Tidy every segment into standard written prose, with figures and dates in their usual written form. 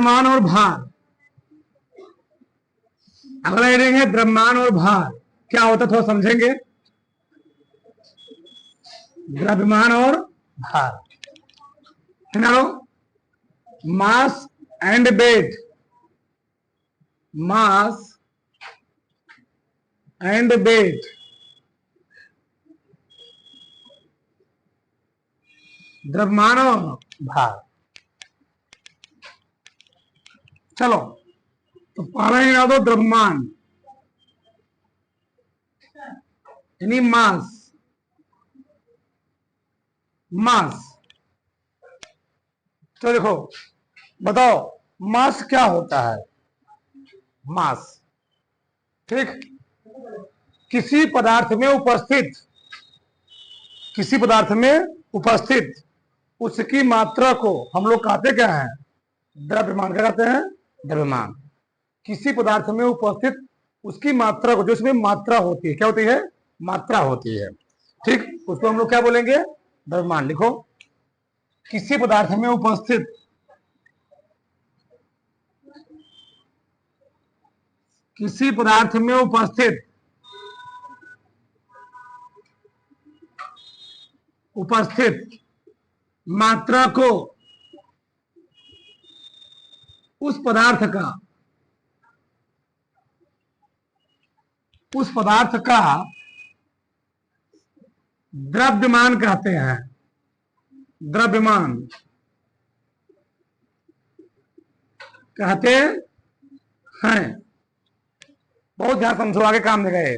द्रव्यमान और भार। अगला हेडिंग है द्रव्यमान और भार। क्या होता है थोड़ा समझेंगे। द्रव्यमान और भार, mass and weight, mass and weight, द्रव्यमान और भार। चलो तो पहला ही याद हो द्रव्यमान यानी मास, मास। तो देखो बताओ मास क्या होता है। मास, ठीक, किसी पदार्थ में उपस्थित, किसी पदार्थ में उपस्थित उसकी मात्रा को हम लोग कहते क्या है, द्रव्यमान। क्या कहते हैं, द्रव्यमान। किसी पदार्थ में उपस्थित उसकी मात्रा को, जो उसमें मात्रा होती है, क्या होती है, मात्रा होती है, ठीक, उसको हम लोग क्या बोलेंगे, द्रव्यमान। लिखो, किसी पदार्थ में उपस्थित, किसी पदार्थ में उपस्थित, उपस्थित मात्रा को उस पदार्थ का, उस पदार्थ का द्रव्यमान कहते हैं। द्रव्यमान कहते हैं। बहुत ध्यान समझो, आगे काम नहीं गए।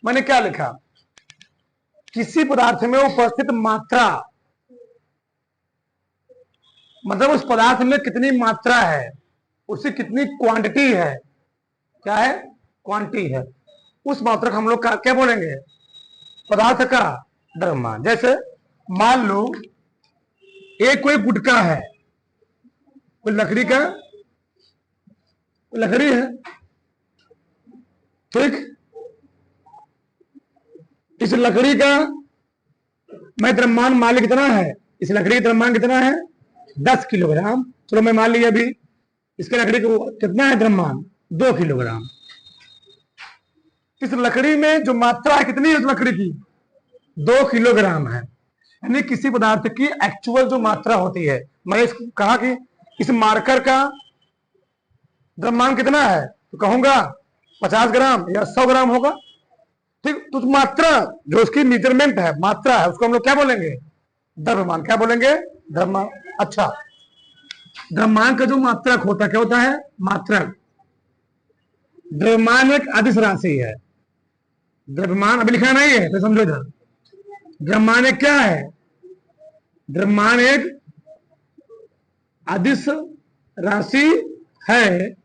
मैंने क्या लिखा, किसी पदार्थ में उपस्थित मात्रा, मतलब उस पदार्थ में कितनी मात्रा है, उसकी कितनी क्वांटिटी है, क्या है, क्वांटिटी है, उस मात्रा को हम लोग क्या बोलेंगे, पदार्थ का द्रव्यमान। जैसे मान लो एक कोई गुटखा है, कोई लकड़ी का, लकड़ी है, ठीक, इस लकड़ी का मैं द्रव्यमान मान ली कितना है, इस लकड़ी का द्रव्यमान कितना है, 10 किलोग्राम। चलो मैं मान लिया अभी इसके लकड़ी को कितना है द्रव्यमान, 2 किलोग्राम। इस लकड़ी में जो मात्रा है कितनी है, उस लकड़ी की 2 किलोग्राम है। यानी किसी पदार्थ की एक्चुअल जो मात्रा होती है, मैं इसको कहा कि इस मार्कर का द्रव्यमान कितना है, तो कहूंगा 50 ग्राम या 100 ग्राम होगा, ठीक। तो मात्रा जो उसकी मेजरमेंट है, मात्रा है, उसको हम लोग क्या बोलेंगे, द्रव्यमान। क्या बोलेंगे, द्रव्यमान। अच्छा, द्रव्यमान का जो मात्रक होता है, क्या होता है, मात्रक। द्रव्यमान एक अदिश राशि है। द्रव्यमान अभी लिखा नहीं है तो समझो इधर, द्रव्यमान एक क्या है, द्रव्यमान एक अदिश राशि है।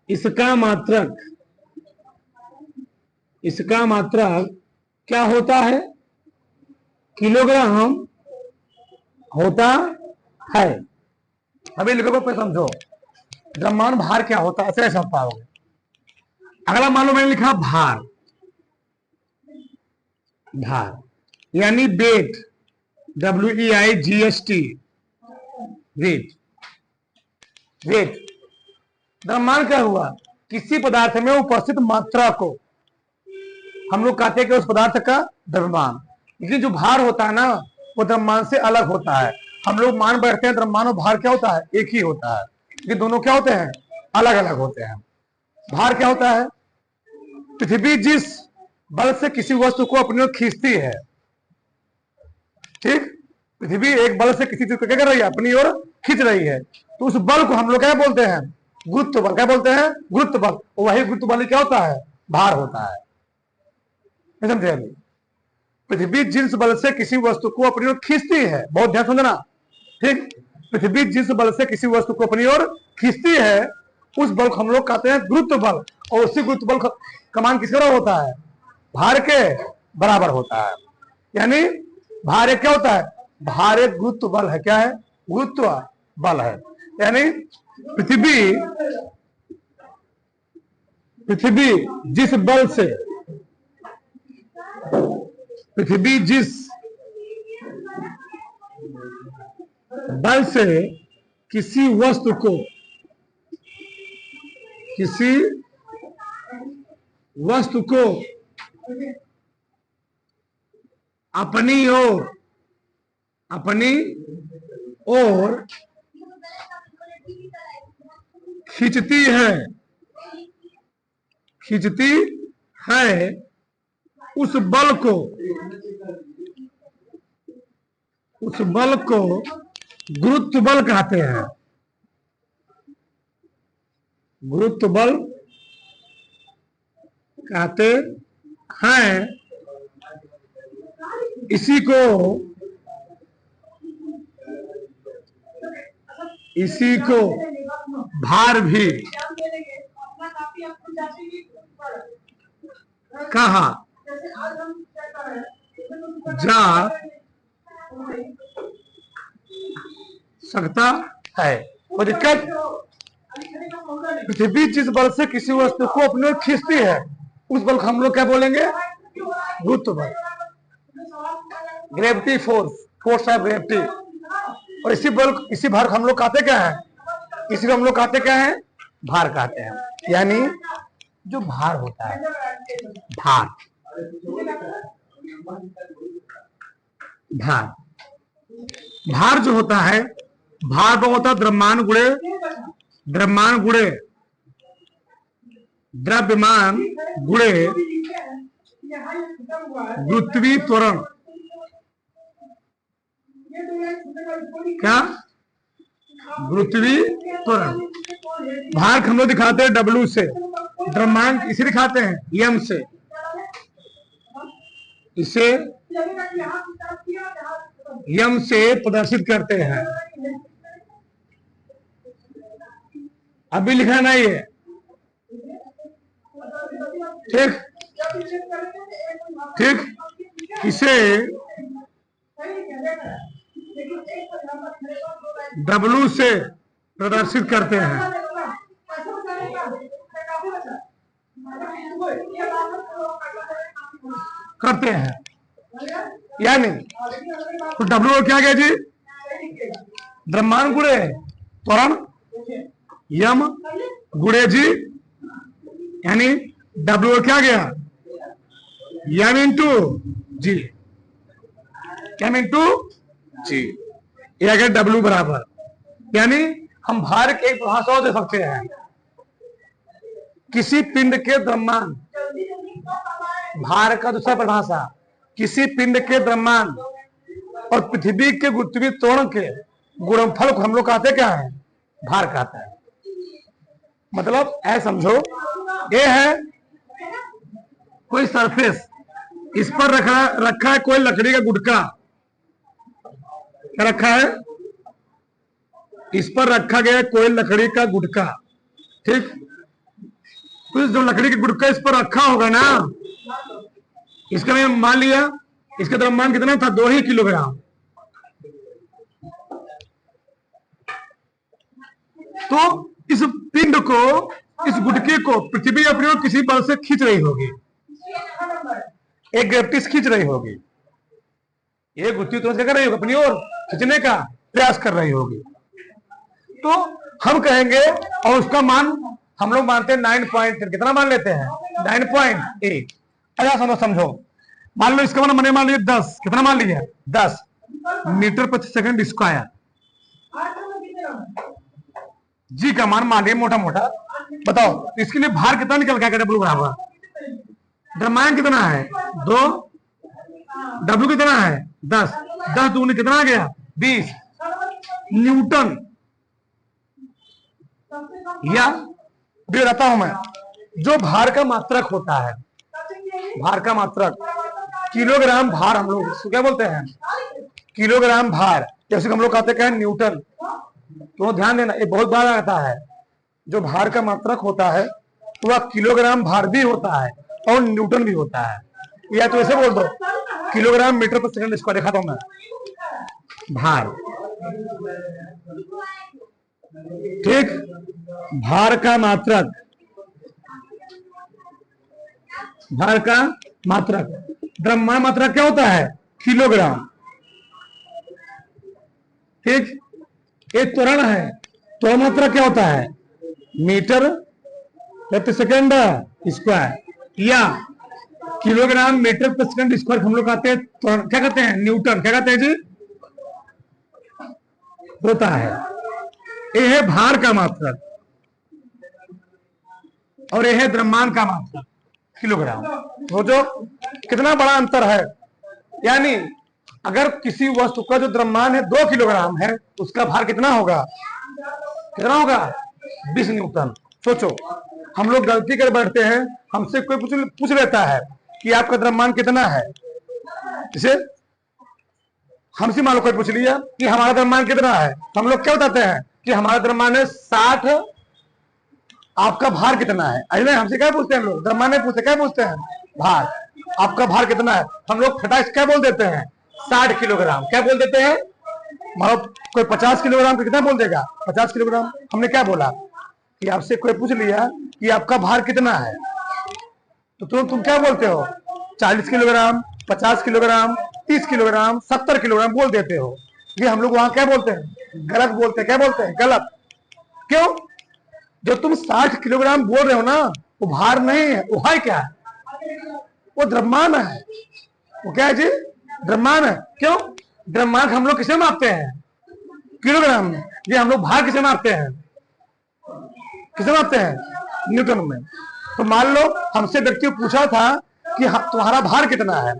इसका मात्रक, इसका मात्रक क्या होता है, किलोग्राम होता है। अभी लिखो पे समझो, द्रव्यमान भार क्या होता है, ऐसे समझ पाओगे। अगला मान लो मैंने लिखा भार, भार यानी वेट, WEIGHT, वेट। वेट द्रव्यमान क्या हुआ, किसी पदार्थ में उपस्थित मात्रा को हम लोग कहते हैं कि उस पदार्थ का द्रव्यमान। लेकिन जो भार होता है ना, वो द्रव्यमान से अलग होता है। हम लोग मान बैठते हैं द्रव्यमान और भार क्या होता है, एक ही होता है, ये दोनों क्या होते हैं, अलग अलग होते हैं। भार क्या होता है, पृथ्वी जिस बल से किसी वस्तु को अपनी ओर खींचती है, ठीक, पृथ्वी एक बल से किसी चीज को क्या कर रही है, अपनी ओर खींच रही है, तो उस बल को हम लोग क्या बोलते हैं, गुरुत्व बल। क्या बोलते हैं, गुरुत्व बल। वही गुरुत्व बल क्या होता है, भार होता है। समझे अभी, पृथ्वी जिस बल से किसी वस्तु को अपनी ओर खींचती है, बहुत ध्यान समझना, ठीक, पृथ्वी जिस बल से किसी वस्तु को अपनी ओर खींचती है, उस बल को हम लोग कहते हैं गुरुत्व बल। और उसी गुरुत्व बल का मान किसका होता है, भार के बराबर होता है। यानी भार एक क्या होता है, भार एक गुरुत्व बल है। क्या है, गुरुत्व बल है। यानी पृथ्वी, पृथ्वी जिस बल से, पृथ्वी जिस बल से किसी वस्तु को अपनी ओर खींचती है उस बल को गुरुत्व बल कहते हैं। गुरुत्व बल कहते हैं। इसी को भार भी कहा जा सकता है। और दिक्कत, पृथ्वी जिस बल से किसी वस्तु को अपने ओर खींचती है उस बल को हम लोग क्या बोलेंगे? गुरुत्व बल, ग्रेविटी फोर्स ऑफ ग्रेविटी। और इसी भार को हम लोग कहते क्या है? इसी को हम लोग कहते क्या है? भार कहते हैं। यानी जो भार होता है, भार जो होता है, भार वो होता है द्रव्यमान गुणे गुरुत्वीय त्वरण। क्या? गुरुत्वीय त्वरण। भार हम लोग दिखाते हैं W से, द्रव्यमान इसे दिखाते हैं M से। इसे M से प्रदर्शित करते हैं। अभी लिखा नहीं है, ठीक। इसे W से प्रदर्शित करते हैं। यानी तो W क्या गया जी? द्रव्यमान गुणे त्वरण यम गुणे जी, यानी W क्या गया? यम इंटू जी, यम इंटू जी। यह गया W बराबर। यानी हम भार के एक परिभाषा दे सकते हैं। किसी पिंड के द्रव्यमान, भार का दूसरा परिभाषा, किसी पिंड के द्रव्यमान और पृथ्वी के गुरुत्वीय त्वरण के गुणनफल को हम लोग कहते क्या है? भार कहते हैं। मतलब ऐसा समझो, ये है कोई सरफेस, इस पर रखा है कोई लकड़ी का गुटका। क्या रखा है? इस पर रखा गया कोई लकड़ी का गुटका, ठीक। तो जो लकड़ी का गुटका इस पर रखा होगा ना, इसका मैं मान लिया इसका द्रव्यमान कितना था? 2 ही किलोग्राम। तो इस पिंड को, इस गुटके को पृथ्वी अपनी ओर किसी बल से खींच रही होगी, एक ग्रेविटी से खींच रही होगी। ये गुत्ती तो क्या कर रही होगी? अपनी ओर खींचने का प्रयास कर रही होगी। तो हम कहेंगे, और उसका मान हम लोग मानते हैं 9.3। कितना मान लेते हैं? 9.8। अच्छा समझो, मान लो इसका मैंने मान लिया 10। कितना मान लिया? 10 मीटर प्रति सेकंड स्क्वायर। जी का मान लिया मोटा मोटा। बताओ इसके लिए भार कितना निकल गया? W बराबर, द्रव्यमान कितना है? 2, W कितना है? 10। 10 दूनी कितना आ गया? 20 न्यूटन। या भी रहता हूं मैं, जो भार का मात्रक होता है, भार का मात्रक, किलोग्राम भार हम लोग क्या बोलते हैं? किलोग्राम भार। जैसे हम लोग कहते हैं न्यूटन। तो ध्यान देना, ये बहुत बार आता है। जो भार का मात्रक होता है तो वह किलोग्राम भार भी होता है और न्यूटन भी होता है। या तो ऐसे बोल दो, किलोग्राम मीटर पर सेकंड स्क्वायर। दिखाता हूं मैं भार, ठीक। भार का मात्रक, भार का मात्रक, द्रव्यमान मात्रक क्या होता है? किलोग्राम, ठीक। एक त्वरण है। त्वरण मात्रा क्या होता है? मीटर प्रति सेकेंड स्क्वायर या किलोग्राम मीटर प्रति सेकंड स्क्वायर हम लोग कहते हैं। त्वरण क्या कहते हैं? न्यूटन। क्या कहते हैं जी? होता है। ये है भार का मात्रक और यह है द्रव्यमान का मात्रक किलोग्राम। तो जो कितना बड़ा अंतर है। यानी अगर किसी वस्तु का जो द्रव्यमान है 2 किलोग्राम है, उसका भार कितना होगा? कितना होगा? 20 न्यूटन। सोचो, हम लोग गलती कर बैठते हैं, हमसे कोई पूछ लेता है कि आपका द्रव्यमान कितना है। इसे हमसे मान लो कोई पूछ लिया कि हमारा द्रव्यमान कितना है, हम लोग क्या बताते हैं कि हमारा द्रव्यमान है 60। आपका भार कितना है? अरे हमसे क्या पूछते हैं लोग? द्रव्यमान नहीं पूछते, क्या पूछते हैं? भार। आपका भार कितना है? हम लोग फटाक क्या बोल देते हैं? 60 किलोग्राम। क्या बोल देते हैं? मतलब कोई 50 किलोग्राम का कितना बोल देगा? 50 किलोग्राम। हमने क्या बोला कि आपसे कोई पूछ लिया कि आपका भार कितना है, तो तुम क्या बोलते हो? 40 किलोग्राम, 50 किलोग्राम, 30 किलोग्राम, 70 किलोग्राम बोल देते हो। ये हम लोग वहां क्या बोलते हैं? गलत बोलते हैं। क्या बोलते हैं? गलत। क्यों? जो तुम 60 किलोग्राम बोल रहे हो ना, वो भार नहीं है, वो है क्या? वो द्रव्यमान है। वो क्या है जी? द्रव्यमान है। क्यों? द्रव्यमान हम लोग किसे मापते हैं? किलोग्राम में। ये हम लोग भार किसे मापते हैं? किसे मापते हैं? न्यूटन में। तो मान लो हमसे व्यक्ति पूछा था कि तुम्हारा भार कितना है,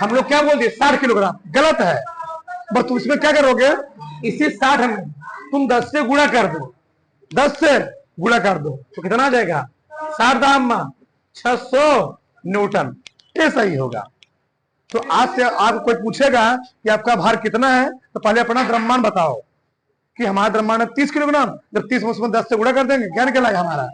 हम लोग क्या बोल दिए? 60 किलोग्राम। गलत है। बस तुम इसमें क्या करोगे? इसी 60 में तुम 10 से गुणा कर दो। 10 से गुणा कर दो तो कितना आ जाएगा? 60 दाम 600 न्यूटन। ये सही होगा। तो आज से आप कोई पूछेगा कि आपका भार कितना है, तो पहले अपना द्रव्यमान बताओ कि हमारा द्रव्यमान है 30 किलोग्राम। जब 30 में उसमें 10 से गुणा कर देंगे, क्या निकलेगा? हमारा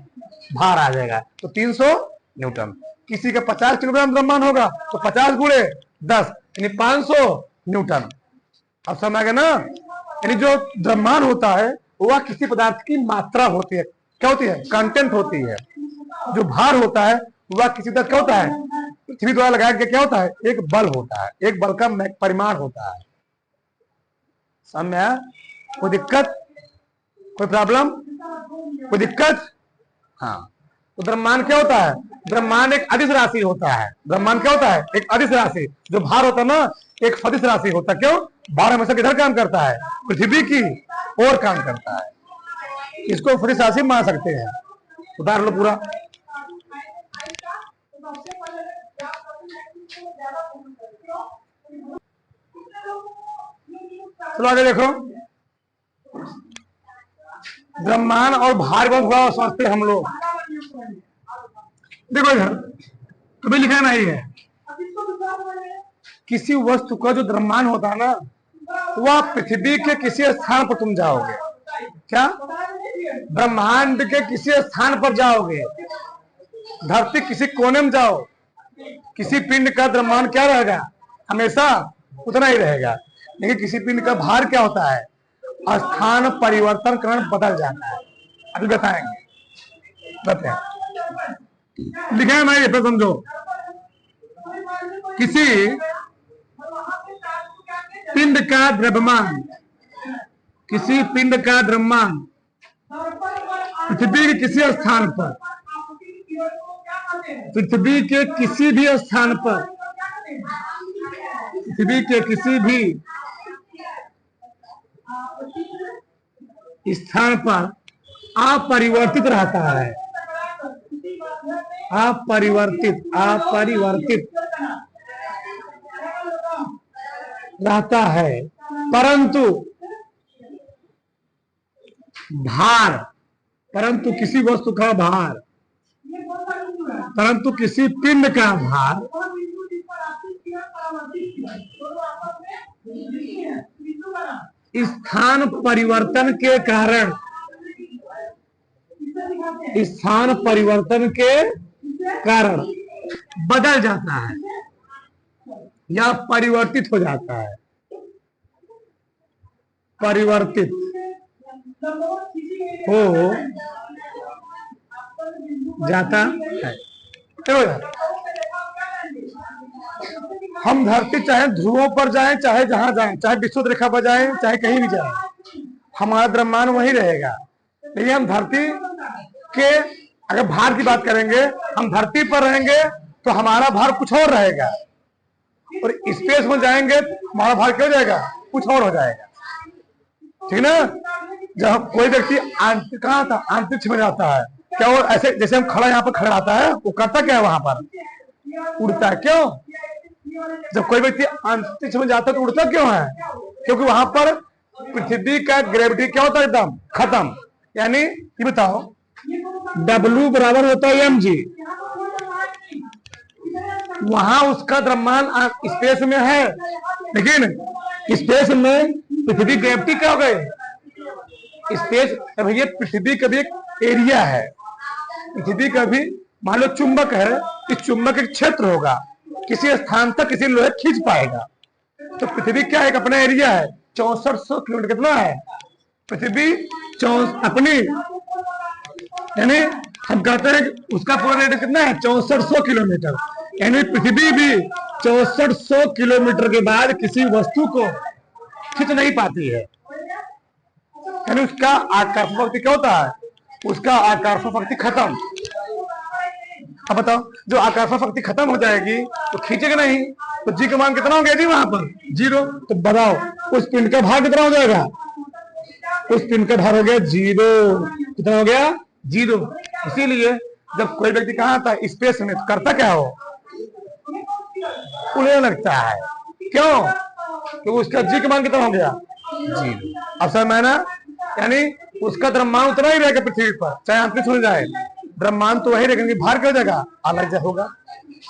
भार आ जाएगा। तो 300 न्यूटन। किसी का 50 किलोग्राम द्रव्यमान होगा तो 50 गुणे 10 यानी 500 न्यूटन। अब समझ आ गया ना? यानी जो द्रव्यमान होता है वह किसी पदार्थ की मात्रा होती है। क्या होती है? कंटेंट होती है। जो भार होता है वह किसी तरह क्या होता है? पृथ्वी द्वारा लगाया गया क्या होता है? एक बल होता है, एक बल का परिमाण होता है। समझ में आया? कोई दिक्कत? कोई प्रॉब्लम? कोई दिक्कत? हाँ। तो द्रव्यमान क्या होता है? द्रव्यमान एक अदिश राशि होता है। द्रव्यमान क्या होता है? एक अदिश राशि। जो भार होता है ना, एक सदिश राशि होता है। क्यों? भार हमेशा किधर काम करता है? पृथ्वी की ओर काम करता है। इसको सदिश राशि मान सकते हैं। उदाहरण लो पूरा। चलो आगे देखो। द्रव्यमान और भार को थोड़ा समझते हम लोग। देखो इधर कभी लिखा नहीं है। किसी वस्तु का जो द्रव्यमान होता है ना, वह पृथ्वी के किसी स्थान पर तुम जाओगे। क्या? ब्रह्मांड के किसी स्थान पर जाओगे, धरती किसी कोने में जाओ, किसी पिंड का द्रव्यमान क्या रहेगा? हमेशा उतना ही रहेगा। लेकिन किसी पिंड का भार क्या होता है? स्थान परिवर्तन कारण बदल जाता है। अभी बताएंगे। बताएं लिखा है मैं, ये समझो। किसी पिंड का द्रव्यमान, किसी पिंड का द्रव्यमान पृथ्वी के किसी स्थान पर, पृथ्वी के किसी भी स्थान पर, पृथ्वी के किसी भी स्थान पर अपरिवर्तित रहता है। अपरिवर्तित रहता है। परंतु भार, परंतु किसी वस्तु का भार, परंतु किसी पिंड का भार स्थान परिवर्तन के कारण, स्थान परिवर्तन के कारण बदल जाता है या परिवर्तित हो जाता है। परिवर्तित हो जाता है। हम धरती चाहे ध्रुवों पर जाएं, चाहे जहां जाएं, चाहे विषुवत रेखा पर जाएं, चाहे कहीं भी जाएं, हमारा द्रव्यमान वही रहेगा। लेकिन हम धरती के अगर भार की बात करेंगे, हम धरती पर रहेंगे तो हमारा भार कुछ और रहेगा, और स्पेस में जाएंगे तो हमारा भार क्या हो जाएगा, कुछ और हो जाएगा। ठीक ना। जब कोई व्यक्ति कहाँ था, अंतरिक्ष में जाता है, क्या वो ऐसे जैसे हम खड़ा यहाँ पर खड़ा रहता है, वो करता क्या है, वहां पर उड़ता है। क्यों? जब कोई व्यक्ति अंतरिक्ष में जाता है तो उड़ता क्यों है? क्योंकि वहां पर पृथ्वी का ग्रेविटी क्या होता है, एकदम खत्म। यानी ये बताओ, W बराबर होता है mg, वहां उसका द्रव्यमान स्पेस में है, लेकिन स्पेस में पृथ्वी ग्रेविटी क्या हो गई, स्पेस। भैया पृथ्वी का भी एक एरिया है, पृथ्वी का भी मान लो चुंबक है, इस चुंबक एक क्षेत्र होगा, किसी स्थान तक किसी लोहे खींच पाएगा। तो पृथ्वी क्या एक अपना एरिया है, 6400 किलोमीटर। कितना है पृथ्वी अपनी, यानी हम कहते हैं उसका पूरा रेडियस कितना है, 6400 किलोमीटर। यानी पृथ्वी भी 6400 किलोमीटर के बाद किसी वस्तु को खींच नहीं पाती है। यानी उसका आकर्षण शक्ति क्या होता है, उसका आकर्षण शक्ति खत्म। अब बताओ, जो आकर्षण शक्ति खत्म हो जाएगी तो खींचेगा नहीं, तो जी का मान कितना हो गया जी वहां पर, 0। तो बताओ उस पिंड का भार कितना हो जाएगा, उस पिंड का भार हो गया 0। कितना हो गया, 0। इसीलिए जब कोई व्यक्ति कहाँ था, स्पेस में, तो करता क्या हो, उड़ने लगता है। क्यों? तो उसका जी का मान कितना हो गया, 0। अब सर मैं ना, यानी उसका द्रव्यमान उतना ही रहेगा पृथ्वी पर, चाहे अंतरिक्ष हो जाए, द्रव्यमान तो वही रहेगा, भार क्या जाएगा, अलग होगा।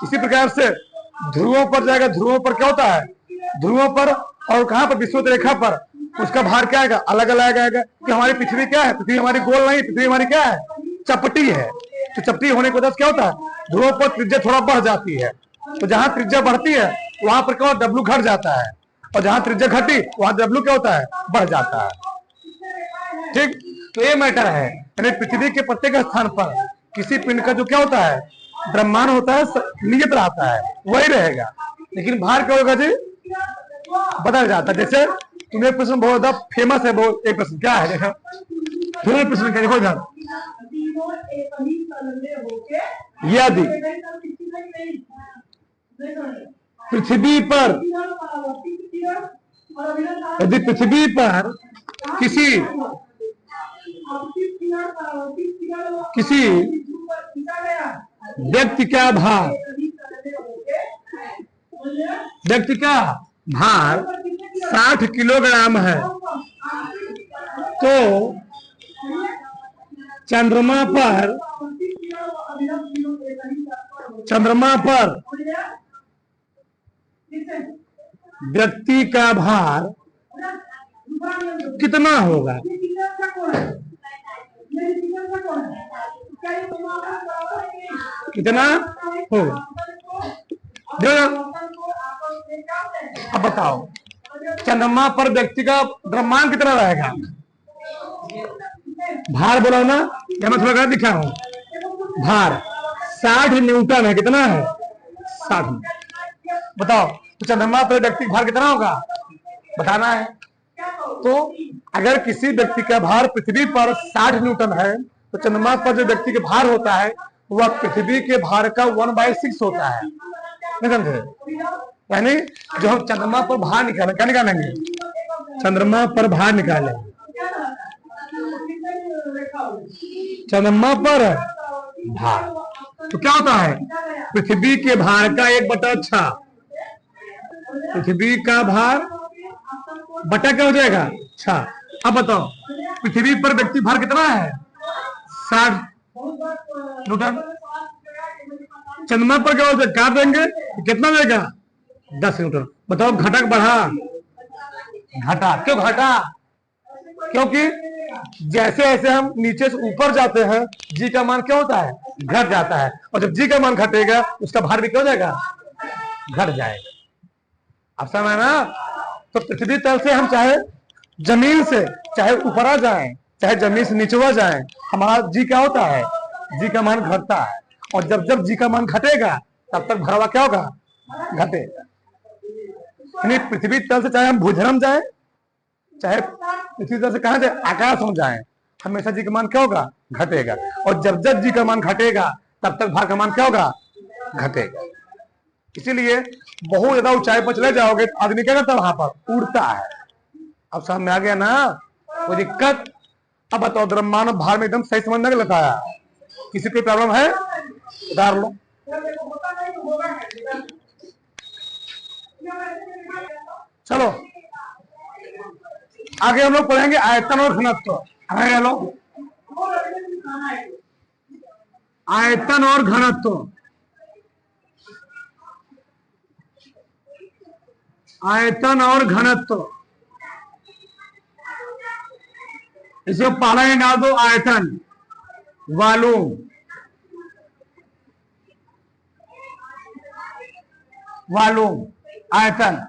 इसी प्रकार से ध्रुवों पर जाएगा, ध्रुवों पर क्या होता है, ध्रुवों पर और कहां पर, विषुवत रेखा पर, उसका भार क्या आएगा, अलग अलग आएगा। कि हमारी पृथ्वी क्या है, पृथ्वी हमारी गोल नहीं, पृथ्वी हमारी क्या है, चपटी है। तो चपटी होने की वजह से क्या होता है, ध्रुवों पर त्रिज्या थोड़ा बढ़ जाती है। तो जहां त्रिज्या बढ़ती है वहां पर क्या, W घट जाता है, और जहां त्रिज्या घटी वहां W क्या होता है, बढ़ जाता है। ठीक, तो ये मैटर है। यानी पृथ्वी के प्रत्येक स्थान पर किसी पिंड का जो क्या होता है, द्रव्यमान होता है, नियत रहता है, वही रहेगा। लेकिन भार क्या होगा जी, बदल जाता है। जैसे तुम्हें प्रश्न बहुत ज्यादा फेमस है, बहुत एक प्रश्न क्या है, देखो तुम्हें प्रश्न क्या, देखो इधर, यदि पृथ्वी पर, यदि पृथ्वी पर किसी व्यक्ति का भार, व्यक्ति का भार 60 किलोग्राम है, तो चंद्रमा पर व्यक्ति का भार कितना होगा, कितना होगा। अब बताओ चंद्रमा पर व्यक्ति का द्रव्यमान कितना रहेगा, भार बोला ना, या मैं थोड़ा दिखा हूं, भार 60 न्यूटन है। कितना है, 60। बताओ तो चंद्रमा पर व्यक्ति का भार कितना होगा, बताना है। तो अगर किसी व्यक्ति का भार पृथ्वी पर 60 न्यूटन है, तो चंद्रमा पर जो व्यक्ति का भार होता है वह पृथ्वी के भार का 1/6 होता है। नहीं समझे? यानी जो हम चंद्रमा पर भार निकालें, क्या निकालेंगे, चंद्रमा पर भार निकालेंगे, चंद्रमा पर भार, तो क्या होता है, पृथ्वी के भार का 1/6, पृथ्वी का भार बटा क्या हो जाएगा, 6। अब बताओ पृथ्वी पर व्यक्ति भार कितना है, 60 न्यूटन। चंद्रमा पर क्या होता है, काट देंगे कितना देगा, 10 न्यूटन। बताओ घटक बढ़ा, घटा। क्यों घटा, क्योंकि जैसे जैसे हम नीचे से ऊपर जाते हैं जी का मान क्या होता है, घट जाता है, और जब जी का मान घटेगा उसका भार भी क्या हो जाएगा, घट जाएगा। अब समझ ना। तो पृथ्वी तल से हम चाहे जमीन से चाहे ऊपर आ जाए, चाहे जमीन से नीचे जाए, हमारा जी क्या होता है, जी का मान घटता है। और जब जब जी का मान घटेगा तब तक भरावा क्या होगा, घटेगा। यानी पृथ्वी तल से चाहे हम भूधरम जाए चाहे इसी तरह से कहा जाए आकाश हो जाए, हमेशा जी का मान क्या होगा, घटेगा। और जब जब जी का मान घटेगा तब तक भार का मान क्या होगा, घटेगा। इसीलिए बहुत ज्यादा ऊंचाई पर चले जाओगे तो आदमी क्या करता है, वहां पर उड़ता है। अब समझ में आ गया ना, कोई दिक्कत? अब बताओ, द्रव्यमान भार में एकदम सही समझ में लगाया, किसी कोई प्रॉब्लम है, उतार लो। चलो आगे हम लोग पढ़ेंगे आयतन और घनत्व। हमें लो आयतन और घनत्व, आयतन और घनत्व। इसको पहला ही डाल दो, आयतन, वॉल्यूम, वॉल्यूम, आयतन।